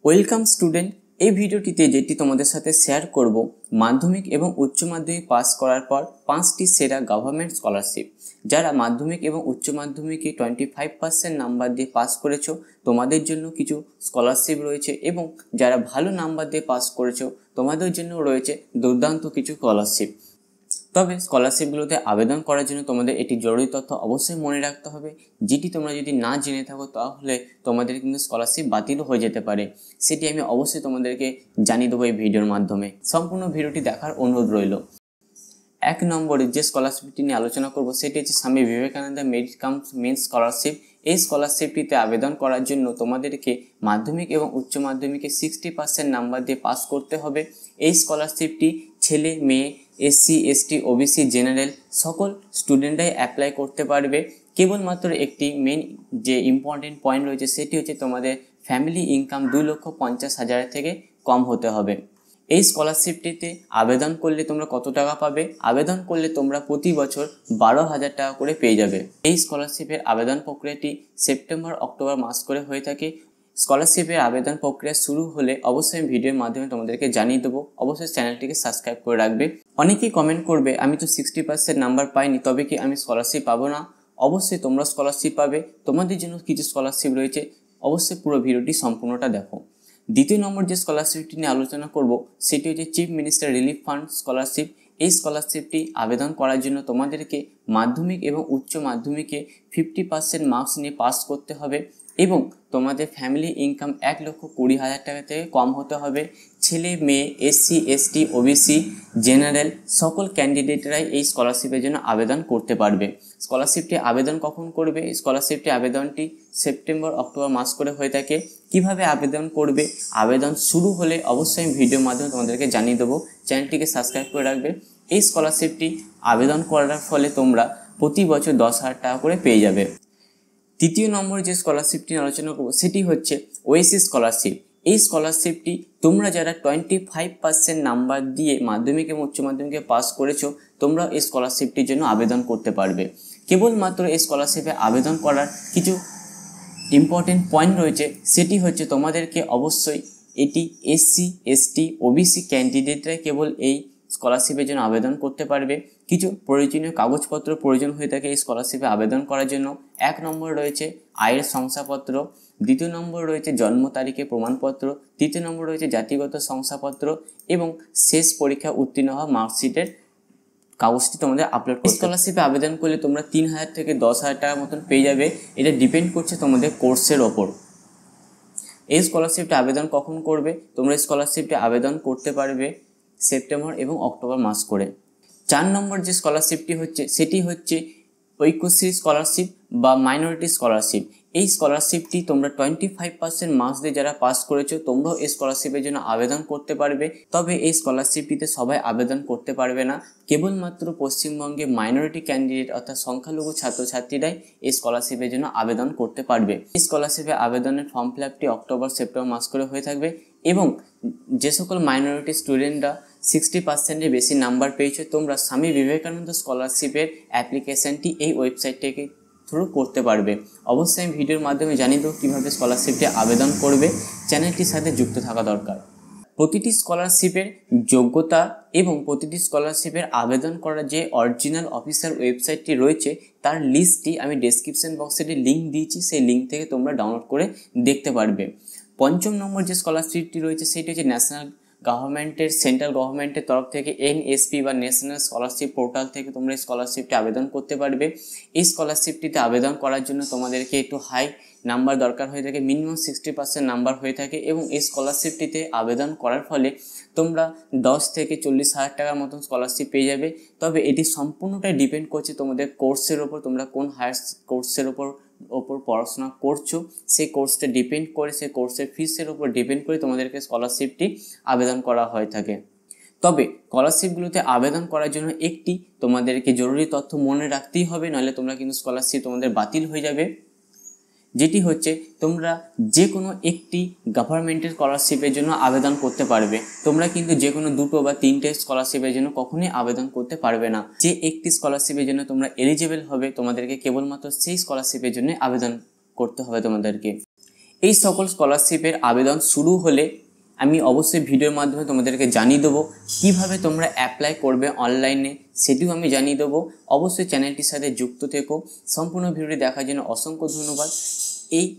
Welcome student. এই ভিডিওটিতে যেটি তোমাদের সাথে শেয়ার করব মাধ্যমিক এবং উচ্চ মাধ্যমিক পাস করার পর 5টি সেরা গভর্নমেন্ট স্কলারশিপ। যারা মাধ্যমিক এবং উচ্চ মাধ্যমিকে 25% নাম্বার দিয়ে পাস করেছো তোমাদের জন্য কিছু স্কলারশিপ রয়েছে, এবং যারা ভালো নাম্বার দিয়ে পাস করেছো তোমাদের জন্য রয়েছে দুর্দান্ত কিছু স্কলারশিপ। তবে স্কলারশিপগুলোতে আবেদন করার জন্য তোমাদের এটি জরুরি তথ্য অবশ্যই মনে রাখতে হবে, যেটি তোমরা যদি না জেনে থাকো তাহলে তোমাদের কিন্তু স্কলারশিপ বাতিল হয়ে যেতে পারে। সেটি আমি অবশ্যই তোমাদেরকে জানিয়ে দেবো এই ভিডিওর মাধ্যমে। সম্পূর্ণ ভিডিওটি দেখার অনুরোধ রইল। 1 নম্বরে যে স্কলারশিপটি নিয়ে আলোচনা করব সেটি হচ্ছে Swami Vivekananda merit cum means scholarship. এই স্কলারশিপটিতে আবেদন করার জন্য তোমাদেরকে মাধ্যমিক এবং উচ্চ মাধ্যমিকে 60% নাম্বার দিয়ে পাস করতে হবে। এই স্কলারশিপটি ছেলে মেয়ে এসসি এসটি ওবিসি জেনারেল সকল স্টুডেন্টরাই অ্যাপ্লাই করতে পারবে। কেবলমাত্র একটি মেন যে ইম্পর্টেন্ট পয়েন্ট রয়েছে সেটি হচ্ছে তোমাদের ফ্যামিলি ইনকাম 2,50,000 থেকে কম হতে হবে। এই স্কলারশিপটিতে আবেদন করলে তোমরা কত টাকা পাবে? আবেদন করলে তোমরা প্রতি বছর 12,000 টাকা করে পেয়ে যাবে। এই স্কলারশিপের আবেদন প্রক্রিয়াটি সেপ্টেম্বর অক্টোবর মাস করে হয়ে থাকে। স্কলারশিপের আবেদন প্রক্রিয়া শুরু হলে অবশ্যই আমি ভিডিওর মাধ্যমে তোমাদেরকে জানিয়ে দেবো। অবশ্যই চ্যানেলটিকে সাবস্ক্রাইব করে রাখবে। অনেকেই কমেন্ট করবে আমি তো 60% নাম্বার পাইনি, তবে কি আমি স্কলারশিপ পাবো না? অবশ্যই তোমরা স্কলারশিপ পাবে। তোমাদের জন্য কিছু স্কলারশিপ রয়েছে, অবশ্যই পুরো ভিডিওটি সম্পূর্ণটা দেখো। দ্বিতীয় নম্বর যে স্কলারশিপটি নিয়ে আলোচনা করব সেটি হচ্ছে chief minister relief fund scholarship. এই স্কলারশিপটি আবেদন করার জন্য তোমাদেরকে মাধ্যমিক এবং উচ্চ মাধ্যমিকে 50% মার্কস নিয়ে পাস করতে হবে, এবং তোমাদের ফ্যামিলি ইনকাম 1,20,000 টাকা থেকে কম হতে হবে। ছেলে মেয়ে এসসি এসটি ওবিসি জেনারেল সকল ক্যান্ডিডেটরাই এই স্কলারশিপের জন্য আবেদন করতে পারবে। স্কলারশিপটি আবেদন কখন করবে? স্কলারশিপটি আবেদনটি সেপ্টেম্বর অক্টোবর মাস করে হয়ে থাকে। কিভাবে আবেদন করবে? আবেদন শুরু হলে অবশ্যই আমি ভিডিওর মাধ্যমে তোমাদেরকে জানিয়ে দেবো। চ্যানেলটিকে সাবস্ক্রাইব করে রাখবে। এই স্কলারশিপটি আবেদন করার ফলে তোমরা প্রতি বছর 10,000 টাকা করে পেয়ে যাবে। তৃতীয় নম্বর যে স্কলারশিপটি আলোচনা করব সেটি হচ্ছে ওয়েসিস স্কলারশিপ। এই স্কলারশিপটি তোমরা যারা 25% নাম্বার দিয়ে মাধ্যমিক এবং উচ্চ মাধ্যমিকে পাস করেছো তোমরা এই স্কলারশিপটির জন্য আবেদন করতে পারবে। কেবলমাত্র এই স্কলারশিপে আবেদন করার কিছু ইম্পর্টেন্ট পয়েন্ট রয়েছে, সেটি হচ্ছে তোমাদেরকে অবশ্যই এটি এসসি এসটি ওবিসি ক্যান্ডিডেটরা কেবল এই স্কলারশিপের জন্য আবেদন করতে পারবে। কিছু প্রয়োজনীয় কাগজপত্র প্রয়োজন হয়ে থাকে এই স্কলারশিপে আবেদন করার জন্য। 1 নম্বর রয়েছে আয়ের শংসাপত্র, 2 নম্বর রয়েছে জন্ম তারিখের প্রমাণপত্র, 3 নম্বর রয়েছে জাতিগত শংসাপত্র, এবং শেষ পরীক্ষা উত্তীর্ণ হওয়া মার্কশিটের কাগজটি তোমাদের আপলোড করতে। স্কলারশিপে আবেদন করলে তোমরা 3,000 থেকে 10,000 টাকার মতন পেয়ে যাবে। এটা ডিপেন্ড করছে তোমাদের কোর্সের ওপর। এই স্কলারশিপটা আবেদন কখন করবে? তোমরা স্কলারশিপটা আবেদন করতে পারবে সেপ্টেম্বর এবং অক্টোবর মাস করে। 4 নম্বর যে স্কলারশিপটি হচ্ছে সেটি হচ্ছে ঐক্যশ্রী স্কলারশিপ বা মাইনরিটি স্কলারশিপ। এই স্কলারশিপটি তোমরা 25% মার্কস দিয়ে যারা পাস করেছো তোমরাও এই স্কলারশিপের জন্য আবেদন করতে পারবে। তবে এই স্কলারশিপটিতে সবাই আবেদন করতে পারবে না, কেবলমাত্র পশ্চিমবঙ্গে মাইনরিটি ক্যান্ডিডেট অর্থাৎ সংখ্যালঘু ছাত্রছাত্রীরাই এই স্কলারশিপের জন্য আবেদন করতে পারবে। এই স্কলারশিপে আবেদনের ফর্ম ফিল আপটি অক্টোবর সেপ্টেম্বর মাস করে হয়ে থাকবে, এবং যে সকল মাইনরিটি স্টুডেন্টরা 60%-এর বেশি নাম্বার পেয়েছো তোমরা স্বামী বিবেকানন্দ স্কলারশিপের অ্যাপ্লিকেশনটি এই ওয়েবসাইট থেকে থ্রু করতে পারবে। অবশ্যই আমি ভিডিওর মাধ্যমে জানিয়ে দেবো কীভাবে স্কলারশিপটি আবেদন করবে। চ্যানেলটির সাথে যুক্ত থাকা দরকার। প্রতিটি স্কলারশিপের যোগ্যতা এবং প্রতিটি স্কলারশিপের আবেদন করার যে অরিজিনাল অফিসিয়াল ওয়েবসাইটটি রয়েছে তার লিস্টটি আমি ডেসক্রিপশন বক্সে লিঙ্ক দিয়েছি, সেই লিঙ্ক থেকে তোমরা ডাউনলোড করে দেখতে পারবে। 5 নম্বর যে স্কলারশিপটি রয়েছে সেটি হচ্ছে ন্যাশনাল গভর্নমেন্টের সেন্ট্রাল গভর্নমেন্টের তরফ থেকে এনএসপি বা ন্যাশনাল স্কলারশিপ পোর্টাল থেকে তোমরা এই স্কলারশিপটি আবেদন করতে পারবে। এই স্কলারশিপটিতে আবেদন করার জন্য তোমাদেরকে একটু হাই নাম্বার দরকার হয়ে থাকে, মিনিমাম 60% নাম্বার হয়ে থাকে, এবং এই স্কলারশিপটিতে আবেদন করার ফলে তোমরা 10 থেকে 40,000 টাকার মতন স্কলারশিপ পেয়ে যাবে। তবে এটি সম্পূর্ণটাই ডিপেন্ড করছে তোমাদের কোর্সের ওপর, তোমরা কোন হায়ার কোর্সের ওপর পড়াশোনা করছো সেই কোর্সটা ডিপেন্ড করে, সেই কোর্সের ফিসের ওপর ডিপেন্ড করে তোমাদেরকে স্কলারশিপটি আবেদন করা হয়ে থাকে। তবে স্কলারশিপগুলোতে আবেদন করার জন্য একটি তোমাদেরকে জরুরি তথ্য মনে রাখতেই হবে, নাহলে তোমরা কিন্তু স্কলারশিপ তোমাদের বাতিল হয়ে যাবে। যেটি হচ্ছে তোমরা যে কোনো একটি গভর্নমেন্টের স্কলারশিপের জন্য আবেদন করতে পারবে। তোমরা কিন্তু যে কোনো 2 বা 3টে স্কলারশিপের জন্য কখনোই আবেদন করতে পারবে না। যে একটি স্কলারশিপের জন্য তোমরা এলিজিবল হবে তোমাদেরকে কেবলমাত্র সেই স্কলারশিপের জন্য আবেদন করতে হবে তোমাদেরকে। এই সকল স্কলারশিপের আবেদন শুরু হলে আমি অবশ্যই ভিডিওর মাধ্যমে তোমাদেরকে জানিয়ে দেবো কীভাবে তোমরা অ্যাপ্লাই করবে অনলাইনে, সেটিও আমি জানিয়ে দেবো। অবশ্যই চ্যানেলটির সাথে যুক্ত থেকো। সম্পূর্ণ ভিডিওটি দেখার জন্য অসংখ্য ধন্যবাদ। এই